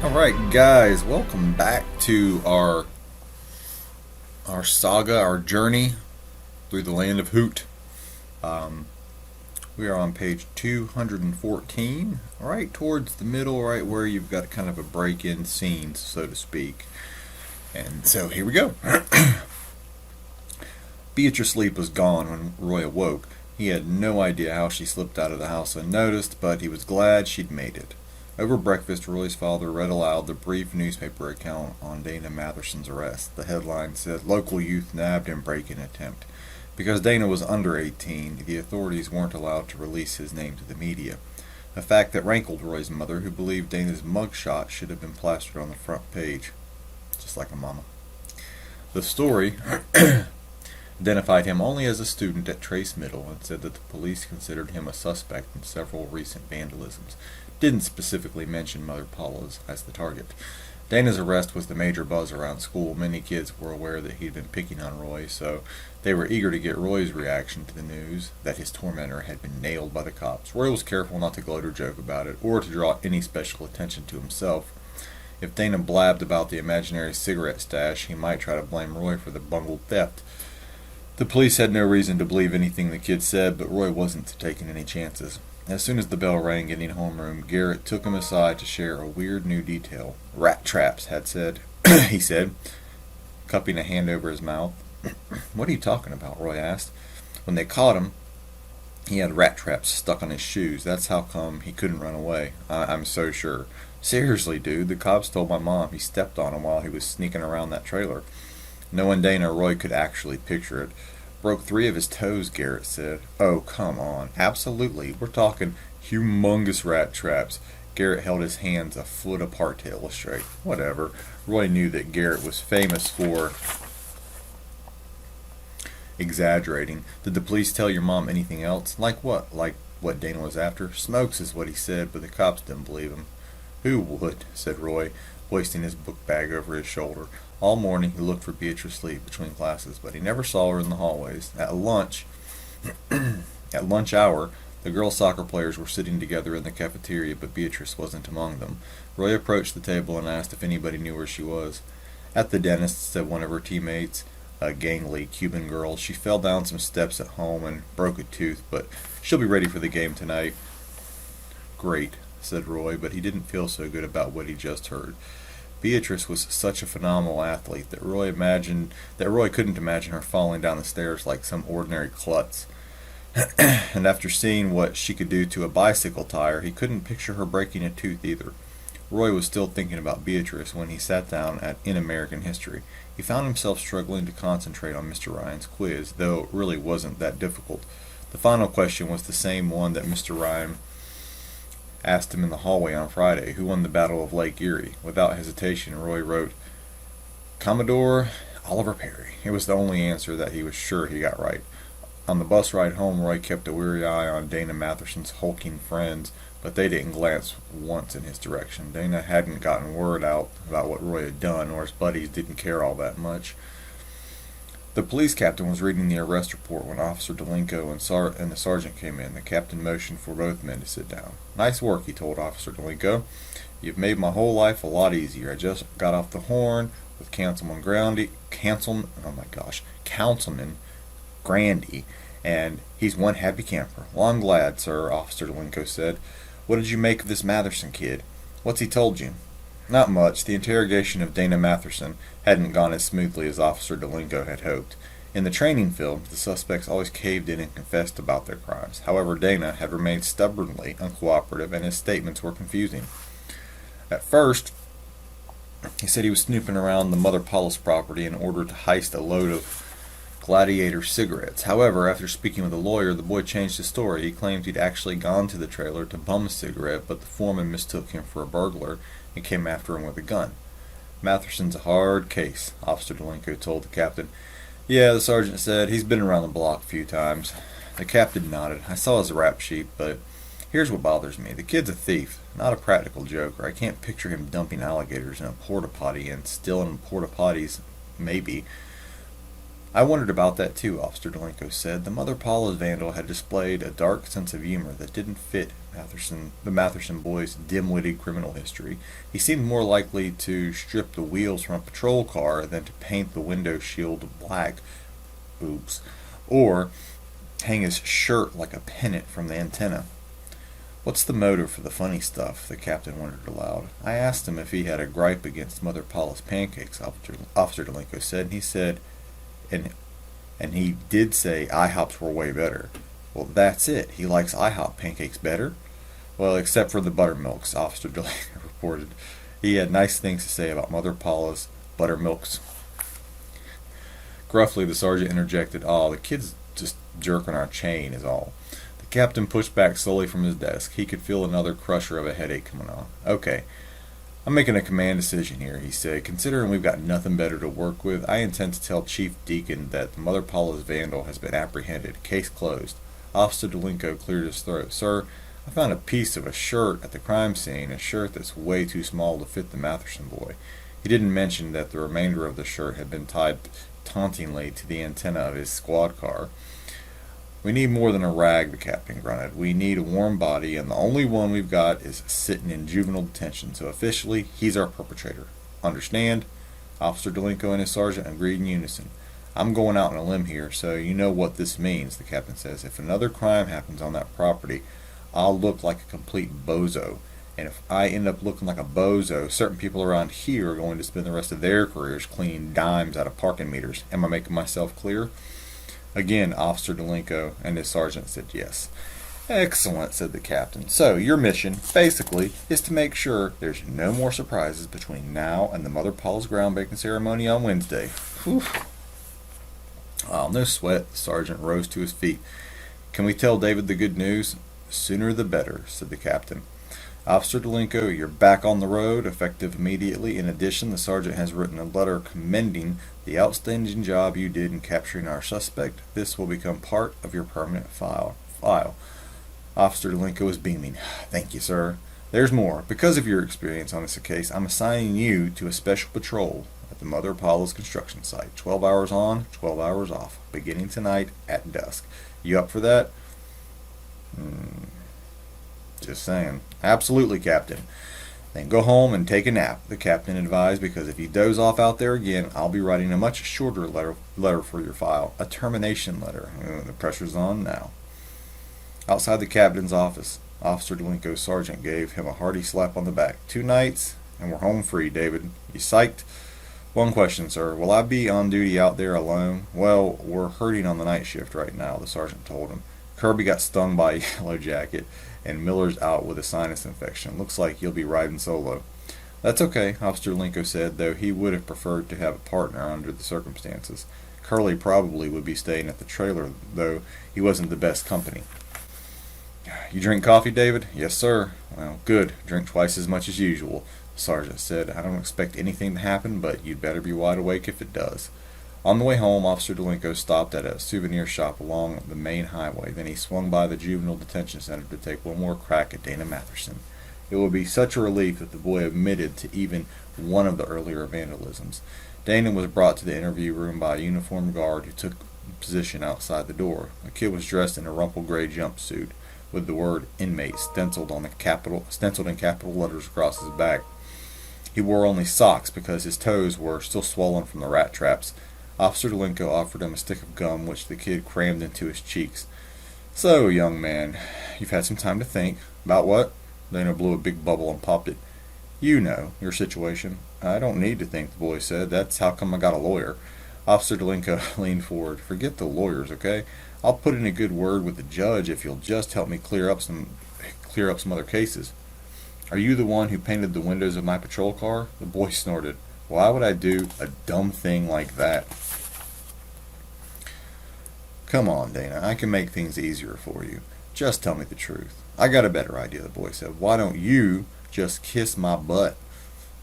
Alright guys, welcome back to our saga, our journey through the land of Hoot. Um, we are on page 214, right towards the middle, right where you've got kind of a break-in scene, so to speak. And so here we go. Beatrice's sleep was gone when Roy awoke. He had no idea how she slipped out of the house unnoticed, but he was glad she'd made it. Over breakfast, Roy's father read aloud the brief newspaper account on Dana Matherson's arrest. The headline said, "Local youth nabbed in break-in attempt." Because Dana was under 18, the authorities weren't allowed to release his name to the media, a fact that rankled Roy's mother, who believed Dana's mugshot should have been plastered on the front page, just like a mama. The story identified him only as a student at Trace Middle and said that the police considered him a suspect in several recent vandalisms. Didn't specifically mention Mother Paula's as the target. Dana's arrest was the major buzz around school. Many kids were aware that he'd been picking on Roy, so they were eager to get Roy's reaction to the news that his tormentor had been nailed by the cops. Roy was careful not to gloat or joke about it, or to draw any special attention to himself. If Dana blabbed about the imaginary cigarette stash, he might try to blame Roy for the bungled theft. The police had no reason to believe anything the kid said, but Roy wasn't taking any chances. As soon as the bell rang in homeroom, Garrett took him aside to share a weird new detail. "Rat traps," he said, cupping a hand over his mouth. "What are you talking about?" Roy asked. "When they caught him, he had rat traps stuck on his shoes. That's how come he couldn't run away. I'm so sure." "Seriously, dude, the cops told my mom he stepped on him while he was sneaking around that trailer." Knowing Dana, Roy could actually picture it. "Broke 3 of his toes," Garrett said. "Oh, come on. Absolutely. We're talking humongous rat traps." Garrett held his hands a foot apart to illustrate. Whatever. Roy knew that Garrett was famous for exaggerating. "Did the police tell your mom anything else?" "Like what? Like what Dana was after?" "Smokes is what he said, but the cops didn't believe him." "Who would?" said Roy, hoisting his book bag over his shoulder. All morning he looked for Beatrice Lee between classes, but he never saw her in the hallways. At lunch hour, the girls' soccer players were sitting together in the cafeteria, but Beatrice wasn't among them. Roy approached the table and asked if anybody knew where she was. "At the dentist," said one of her teammates, a gangly Cuban girl. "She fell down some steps at home and broke a tooth, but she'll be ready for the game tonight." "Great," said Roy, but he didn't feel so good about what he just heard. Beatrice was such a phenomenal athlete that Roy couldn't imagine her falling down the stairs like some ordinary klutz. And after seeing what she could do to a bicycle tire, he couldn't picture her breaking a tooth either. Roy was still thinking about Beatrice when he sat down at In American History. He found himself struggling to concentrate on Mr. Ryan's quiz, though it really wasn't that difficult. The final question was the same one that Mr. Ryan asked him in the hallway on Friday: who won the Battle of Lake Erie? Without hesitation, Roy wrote, "Commodore Oliver Perry." It was the only answer that he was sure he got right. On the bus ride home, Roy kept a weary eye on Dana Matherson's hulking friends, but they didn't glance once in his direction. Dana hadn't gotten word out about what Roy had done, or his buddies didn't care all that much. The police captain was reading the arrest report when Officer Delinko and the sergeant came in. The captain motioned for both men to sit down. "Nice work," he told Officer Delinko. "You've made my whole life a lot easier. I just got off the horn with Councilman Grandy, and he's one happy camper." "Well, I'm glad, sir," Officer Delinko said. "What did you make of this Matherson kid? What's he told you?" "Not much." The interrogation of Dana Matherson hadn't gone as smoothly as Officer Delinko had hoped. In the training field, the suspects always caved in and confessed about their crimes. However, Dana had remained stubbornly uncooperative, and his statements were confusing. At first, he said he was snooping around the Mother Paula's property in order to heist a load of Gladiator cigarettes. However, after speaking with a lawyer, the boy changed his story. He claimed he'd actually gone to the trailer to bum a cigarette, but the foreman mistook him for a burglar and came after him with a gun. "Matherson's a hard case," Officer Delinko told the captain. "Yeah," the sergeant said. "He's been around the block a few times." The captain nodded. "I saw his rap sheet, but here's what bothers me. The kid's a thief, not a practical joker. I can't picture him dumping alligators in a porta-potty and stealing porta-potties, maybe. I wondered about that too, Officer Delenko said. The Mother Paula's vandal had displayed a dark sense of humor that didn't fit the Matherson boy's dim-witted criminal history. He seemed more likely to strip the wheels from a patrol car than to paint the window shield black, oops, or hang his shirt like a pennant from the antenna. What's the motive for the funny stuff? The captain wondered aloud. I asked him if he had a gripe against Mother Paula's pancakes, Officer Delenko said, and he said, and he did say IHOPs were way better. Well, that's it. He likes IHOP pancakes better? Well, except for the buttermilks, Officer Delaney reported. He had nice things to say about Mother Paula's buttermilks. Gruffly, the sergeant interjected, "Oh, the kid's just jerking our chain is all." The captain pushed back slowly from his desk. He could feel another crusher of a headache coming on. "Okay, I'm making a command decision here," he said. "Considering we've got nothing better to work with, I intend to tell Chief Deacon that the Mother Paula's vandal has been apprehended. Case closed." Officer Delenko cleared his throat. "Sir, I found a piece of a shirt at the crime scene, a shirt that's way too small to fit the Matherson boy." He didn't mention that the remainder of the shirt had been tied tauntingly to the antenna of his squad car. "We need more than a rag," the captain grunted. "We need a warm body, and the only one we've got is sitting in juvenile detention, so officially, he's our perpetrator. Understand?" Officer Delenko and his sergeant agreed in unison. "I'm going out on a limb here, so you know what this means," the captain says. "If another crime happens on that property, I'll look like a complete bozo. And if I end up looking like a bozo, certain people around here are going to spend the rest of their careers cleaning dimes out of parking meters. Am I making myself clear?" Again, Officer Delenko and his sergeant said yes. "Excellent," said the captain. "So, your mission, basically, is to make sure there's no more surprises between now and the Mother Paula's groundbreaking ceremony on Wednesday." Whew. No sweat. The sergeant rose to his feet. "Can we tell David the good news?" "Sooner the better," said the captain. "Officer Delenko, you're back on the road, effective immediately. In addition, the sergeant has written a letter commending the outstanding job you did in capturing our suspect. This will become part of your permanent file. Officer Delenko was beaming. "Thank you, sir. There's more. Because of your experience on this case, I'm assigning you to a special patrol at the Mother Paula's construction site. 12 hours on, 12 hours off, beginning tonight at dusk. You up for that?" Just saying. "Absolutely, Captain." "Then go home and take a nap," the captain advised, "because if you doze off out there again, I'll be writing a much shorter letter for your file. A termination letter." The pressure's on now. Outside the captain's office, Officer Delenko's sergeant gave him a hearty slap on the back. "2 nights, and we're home free, David. You psyched?" "One question, sir. Will I be on duty out there alone?" "Well, we're hurting on the night shift right now," the sergeant told him. "Kirby got stung by a yellow jacket, and Miller's out with a sinus infection. Looks like you'll be riding solo." "That's okay," Officer Delenko said, though he would have preferred to have a partner under the circumstances. Curly probably would be staying at the trailer, though he wasn't the best company. "You drink coffee, David?" "Yes, sir." "Well, good. Drink twice as much as usual," the sergeant said. "I don't expect anything to happen, but you'd better be wide awake if it does." On the way home, Officer Delenko stopped at a souvenir shop along the main highway. Then he swung by the juvenile detention center to take one more crack at Dana Matherson. It would be such a relief that the boy admitted to even one of the earlier vandalisms. Dana was brought to the interview room by a uniformed guard who took position outside the door. The kid was dressed in a rumpled gray jumpsuit with the word "inmate" stenciled in capital letters across his back. He wore only socks because his toes were still swollen from the rat traps. Officer Delenko offered him a stick of gum, which the kid crammed into his cheeks. "So, young man, you've had some time to think." "About what?" Dana blew a big bubble and popped it. "You know, your situation." "I don't need to think," the boy said. "That's how come I got a lawyer." Officer Delenko leaned forward. "Forget the lawyers, okay? I'll put in a good word with the judge if you'll just help me clear up some other cases." "Are you the one who painted the windows of my patrol car?" The boy snorted. "Why would I do a dumb thing like that?" "Come on, Dana. I can make things easier for you. Just tell me the truth." "I got a better idea," the boy said. "Why don't you just kiss my butt?"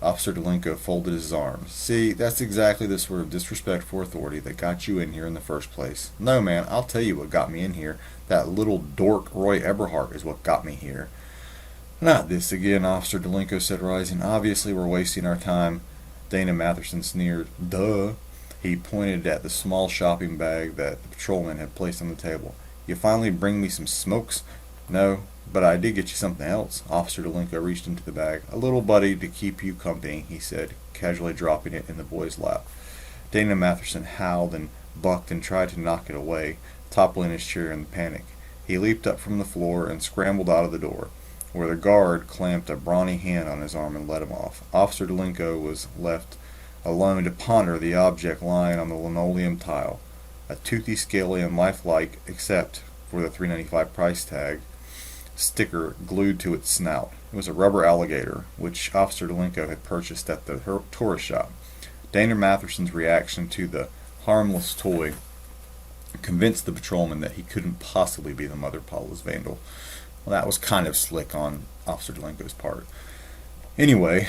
Officer Delenko folded his arms. "See, that's exactly the sort of disrespect for authority that got you in here in the first place." "No, man, I'll tell you what got me in here. That little dork Roy Eberhardt is what got me here." "Not this again," Officer Delenko said, rising. "Obviously we're wasting our time." Dana Matherson sneered. "Duh. He pointed at the small shopping bag that the patrolman had placed on the table. "You finally bring me some smokes?" "No, but I did get you something else." Officer Delinko reached into the bag. "A little buddy to keep you company," he said, casually dropping it in the boy's lap. Dana Matherson howled and bucked and tried to knock it away, toppling his chair in the panic. He leaped up from the floor and scrambled out of the door, where the guard clamped a brawny hand on his arm and led him off. Officer Delinko was left alone to ponder the object lying on the linoleum tile, a toothy, scaly, and lifelike, except for the $3.95 price tag sticker glued to its snout. It was a rubber alligator, which Officer Delinko had purchased at the tourist shop. Dana Matherson's reaction to the harmless toy convinced the patrolman that he couldn't possibly be the Mother Paula's vandal. Well, that was kind of slick on Officer Delinko's part. Anyway,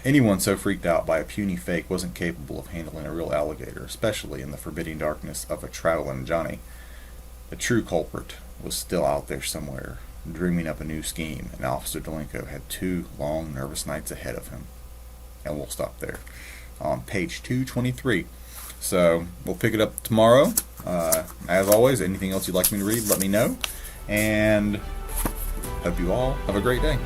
anyone so freaked out by a puny fake wasn't capable of handling a real alligator, especially in the forbidding darkness of a traveling Johnny. The true culprit was still out there somewhere, dreaming up a new scheme, and Officer Delinko had 2 long, nervous nights ahead of him. And we'll stop there on page 223. So we'll pick it up tomorrow. As always, anything else you'd like me to read, let me know. And hope you all have a great day.